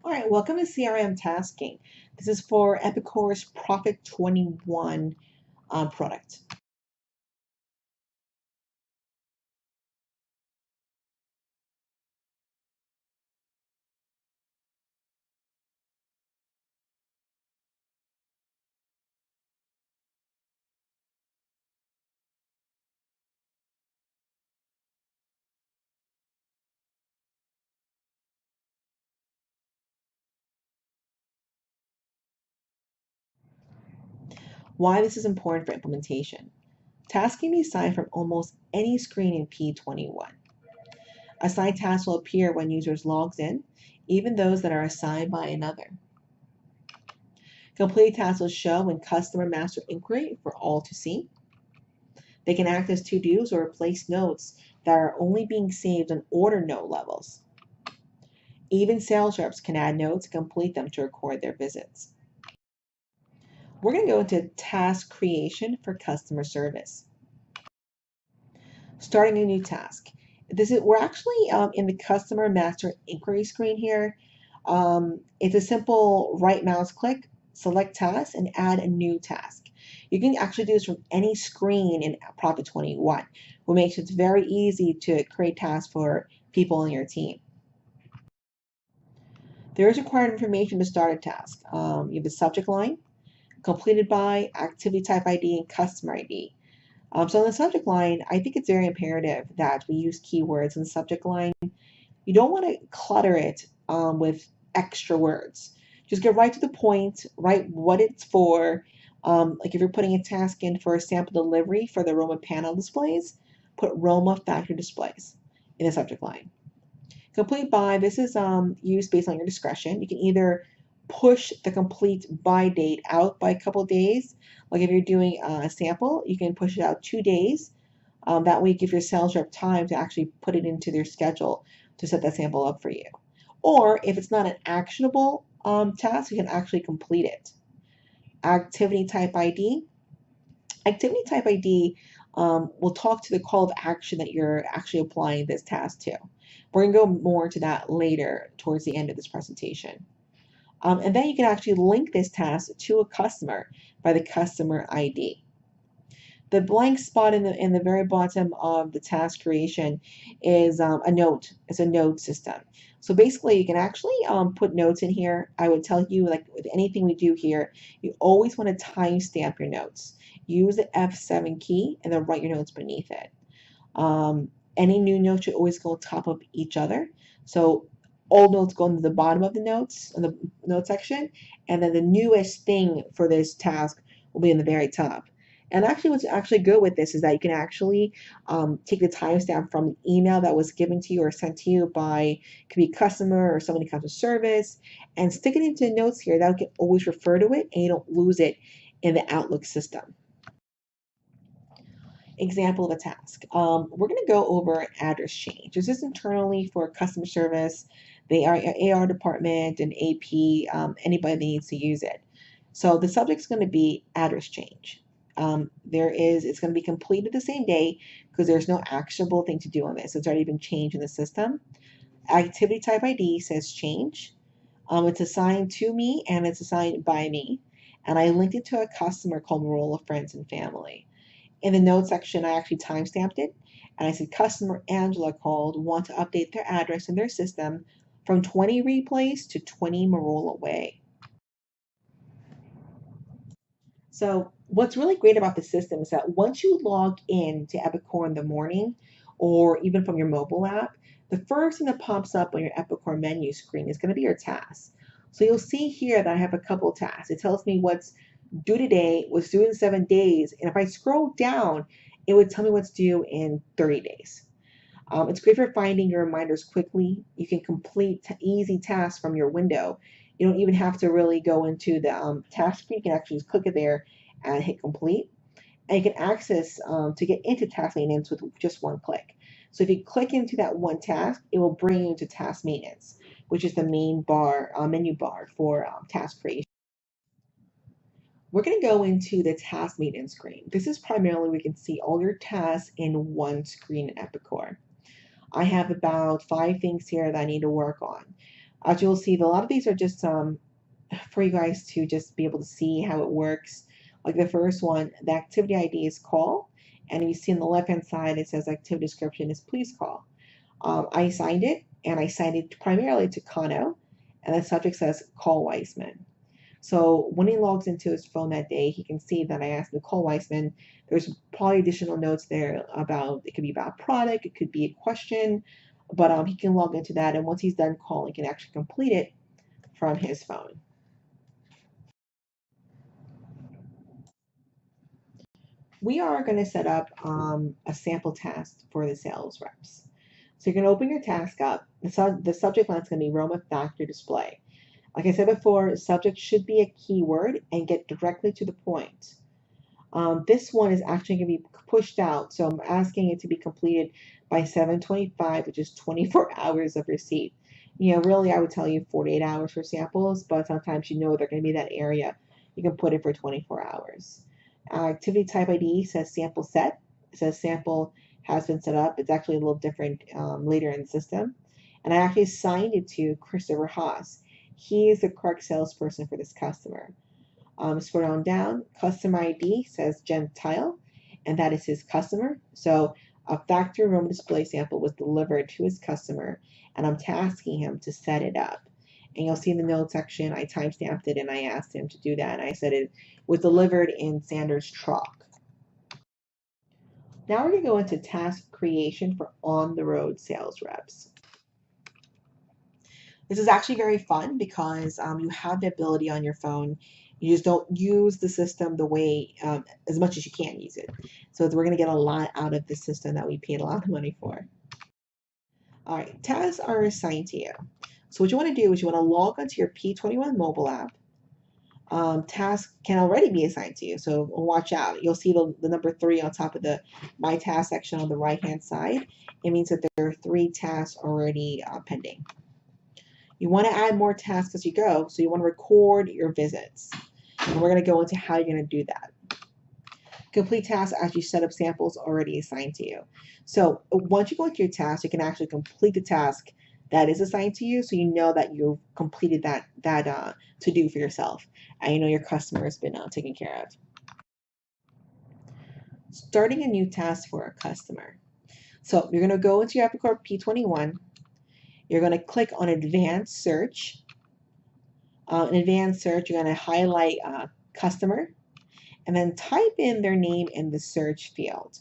All right, welcome to CRM tasking. This is for Epicore's Profit 21 product. Why this is important for implementation. Tasks can be assigned from almost any screen in P21. Assigned tasks will appear when users logs in, even those that are assigned by another. Completed tasks will show in customer master inquiry for all to see. They can act as to-dos or replace notes that are only being saved on order note levels. Even sales reps can add notes and complete them to record their visits. We're going to go into task creation for customer service. Starting a new task. We're actually in the customer master inquiry screen here. It's a simple right mouse click, select task, and add a new task. You can actually do this from any screen in Profit 21, which makes it very easy to create tasks for people on your team. There is required information to start a task. You have the subject line, completed by, activity type ID, and customer ID. So in the subject line, I think it's very imperative that we use keywords in the subject line. You don't want to clutter it with extra words. Just get right to the point, write what it's for. Like if you're putting a task in for a sample delivery for the Roma panel displays, put Roma factory displays in the subject line. Complete by, this is used based on your discretion. You can either push the complete by date out by a couple days. Like if you're doing a sample, you can push it out 2 days. That way, give your sales rep time to actually put it into their schedule to set that sample up for you. Or if it's not an actionable task, you can actually complete it. Activity type ID. Activity type ID will talk to the call of action that you're actually applying this task to. We're going to go more to that later towards the end of this presentation. And then you can actually link this task to a customer by the customer ID. The blank spot in the very bottom of the task creation is a note. It's a note system. So basically, you can actually put notes in here. I would tell you, like with anything we do here, you always want to timestamp your notes. Use the F7 key and then write your notes beneath it. Any new note should always go on top of each other. So old notes go into the bottom of the notes, in the note section, and then the newest thing for this task will be in the very top. And actually, what's actually good with this is that you can actually take the timestamp from the email that was given to you or sent to you by, could be a customer or somebody customer service, and stick it into notes here. That you can always refer to it and you don't lose it in the Outlook system. Example of a task. We're going to go over an address change. This is internally for customer service, the AR department, and AP, anybody that needs to use it. So the subject's going to be address change. It's going to be completed the same day because there's no actionable thing to do on this. It's already been changed in the system. Activity type ID says change. It's assigned to me and it's assigned by me. And I linked it to a customer called Morola Friends and Family. In the notes section, I actually timestamped it, and I said customer Angela called, want to update their address in their system from 20 Replace to 20 Marola Way. So what's really great about the system is that once you log in to Epicor in the morning, or even from your mobile app, the first thing that pops up on your Epicor menu screen is going to be your tasks. So you'll see here that I have a couple of tasks. It tells me what's due today, what's due in 7 days, and if I scroll down, it would tell me what's due in 30 days. It's great for finding your reminders quickly. You can complete easy tasks from your window. You don't even have to really go into the task screen. You can actually just click it there and hit complete. And you can access to get into task maintenance with just one click. So if you click into that one task, it will bring you to task maintenance, which is the main menu bar for task creation. We're going to go into the task maintenance screen. This is primarily where you can see all your tasks in one screen in Epicor. I have about 5 things here that I need to work on. As you'll see, a lot of these are just for you guys to just be able to see how it works. Like the first one, the activity ID is call, and you see on the left hand side it says activity description is please call. I signed it, and I signed it primarily to Kano, and the subject says call Weissman. So when he logs into his phone that day, he can see that I asked Nicole Weissman. There's probably additional notes there about, it could be about product, it could be a question, but he can log into that, and once he's done calling, he can actually complete it from his phone. We are going to set up a sample task for the sales reps. So you're going to open your task up. The subject line is going to be Roma Factor Display. Like I said before, subject should be a keyword and get directly to the point. This one is actually going to be pushed out, so I'm asking it to be completed by 7:25, which is 24 hours of receipt. Really, I would tell you 48 hours for samples, but sometimes they're going to be that area. You can put it for 24 hours. Activity type ID says sample set. It says sample has been set up. It's actually a little different later in the system. And I actually assigned it to Christopher Haas. He is the correct salesperson for this customer. Scroll on down, customer ID says Gentile, and that is his customer. So a factory Roma display sample was delivered to his customer, and I'm tasking him to set it up. And you'll see in the notes section, I timestamped it and I asked him to do that. And I said it was delivered in Sanders' truck. Now we're going to go into task creation for on-the-road sales reps. This is actually very fun because you have the ability on your phone. You just don't use the system the way as much as you can use it. So we're going to get a lot out of the system that we paid a lot of money for. All right, tasks are assigned to you. So what you want to do is you want to log onto your P21 mobile app. Tasks can already be assigned to you, so watch out. You'll see the number 3 on top of the My Task section on the right-hand side. It means that there are 3 tasks already pending. You want to add more tasks as you go, so you want to record your visits. And we're going to go into how you're going to do that. Complete tasks as you set up samples already assigned to you. So once you go into your task, you can actually complete the task that is assigned to you, so you know that you've completed that to do for yourself, and you know your customer has been taken care of. Starting a new task for a customer. So you're going to go into your Epicor P21. You're going to click on Advanced Search. In Advanced Search, you're going to highlight Customer, and then type in their name in the search field.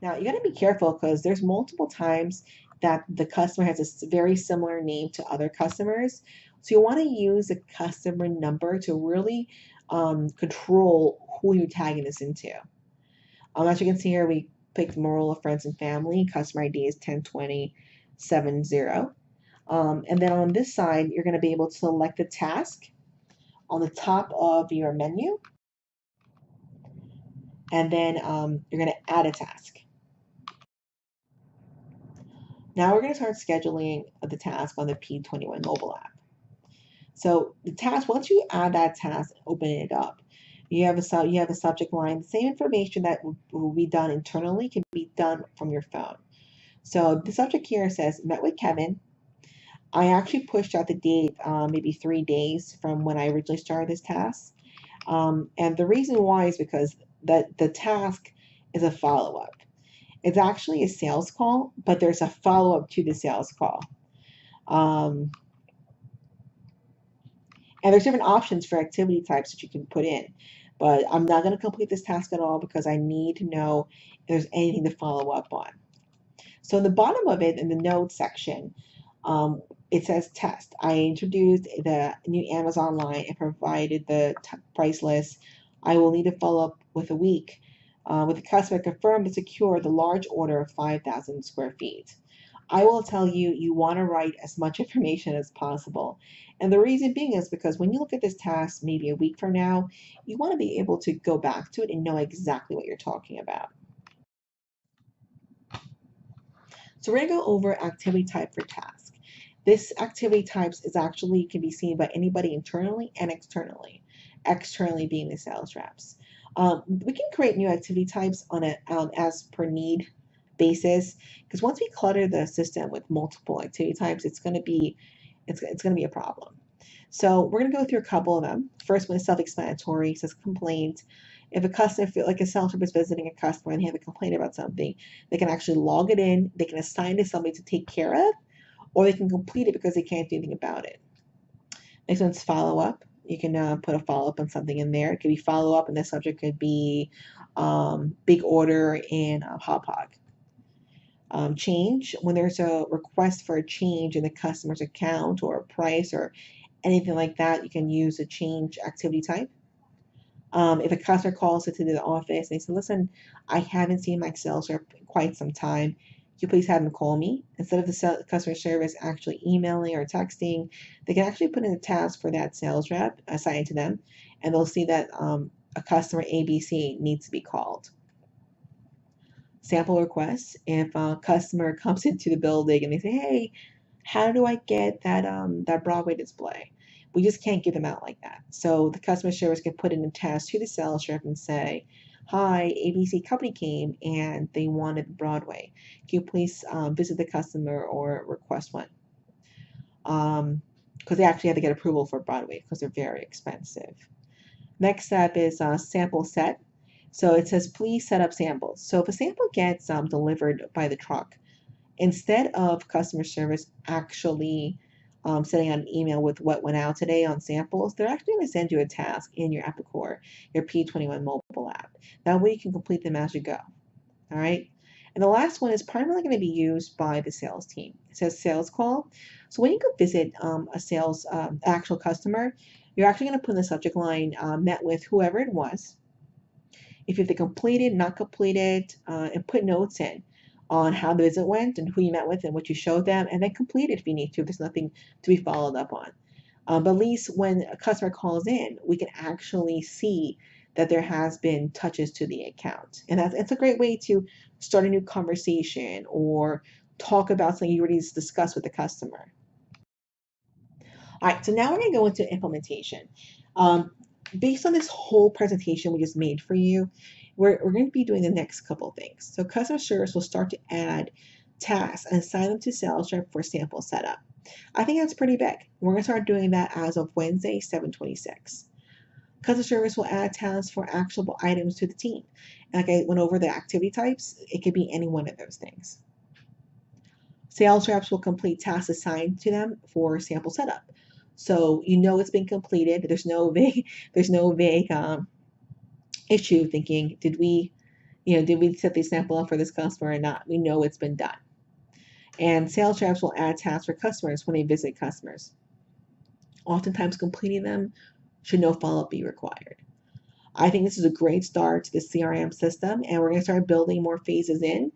Now, you got to be careful because there's multiple times that the customer has a very similar name to other customers. So you want to use the customer number to really control who you're tagging this into. As you can see here, we picked Morola Friends and Family. Customer ID is 102070. And then on this side, you're going to be able to select the task on the top of your menu. And then you're going to add a task. Now we're going to start scheduling the task on the P21 mobile app. So the task, once you add that task, open it up. You have a subject line. The same information that will be done internally can be done from your phone. So the subject here says, met with Kevin. I actually pushed out the date maybe 3 days from when I originally started this task. And the reason why is because the task is a follow-up. It's actually a sales call, but there's a follow-up to the sales call. And there's different options for activity types that you can put in. But I'm not going to complete this task at all because I need to know if there's anything to follow up on. So in the bottom of it, in the notes section, it says test. I introduced the new Amazon line and provided the price list. I will need to follow up with a week with the customer confirm and secure the large order of 5,000 square feet. I will tell you, you want to write as much information as possible. And the reason being is because when you look at this task maybe a week from now, you want to be able to go back to it and know exactly what you're talking about. So we're going to go over activity type for task. This activity types is actually can be seen by anybody internally and externally. Externally being the sales reps. We can create new activity types on a as per need basis. Because once we clutter the system with multiple activity types, it's going to be a problem. So we're going to go through a couple of them. First one is self-explanatory. It says complaint. If a customer, like a sales rep is visiting a customer and they have a complaint about something, they can actually log it in. They can assign it to somebody to take care of, or they can complete it because they can't do anything about it. Next one's follow up. You can put a follow up on something in there. It could be follow up, and the subject could be big order in Hop Hog. Change, when there's a request for a change in the customer's account or price or anything like that, you can use a change activity type. If a customer calls into the office and they say, listen, I haven't seen my sales rep in quite some time. Can you please have them call me? Instead of the customer service actually emailing or texting, they can actually put in a task for that sales rep assigned to them, and they'll see that a customer ABC needs to be called. Sample requests, if a customer comes into the building and they say, hey, how do I get that Broadway display? We just can't give them out like that. So the customer service can put in a task to the sales rep and say, hi, ABC company came and they wanted Broadway. Can you please visit the customer or request one? Because they actually have to get approval for Broadway because they're very expensive. Next step is sample set. So it says, please set up samples. So if a sample gets delivered by the truck, instead of customer service actually sending out an email with what went out today on samples, they're actually going to send you a task in your Epicor, your P21 mobile app. That way you can complete them as you go. All right. And the last one is primarily going to be used by the sales team. It says sales call. So when you go visit a sales actual customer, you're actually going to put in the subject line met with whoever it was. If you have to complete it, not complete it, and put notes in on how the visit went and who you met with and what you showed them, and then complete it if you need to. There's nothing to be followed up on. But at least when a customer calls in, we can actually see that there has been touches to the account. And it's a great way to start a new conversation or talk about something you already discussed with the customer. All right, so now we're going to go into implementation. Based on this whole presentation we just made for you, we're going to be doing the next couple of things. So customer service will start to add tasks and assign them to sales rep for sample setup. I think that's pretty big. We're going to start doing that as of Wednesday, 7/26. Customer service will add tasks for actionable items to the team. And like I went over the activity types, it could be any one of those things. Sales reps will complete tasks assigned to them for sample setup. So you know it's been completed. There's no vague issue thinking, did we set the sample up for this customer or not? We know it's been done. And sales reps will add tasks for customers when they visit customers. Oftentimes completing them should no follow-up be required. I think this is a great start to the CRM system, and we're going to start building more phases in.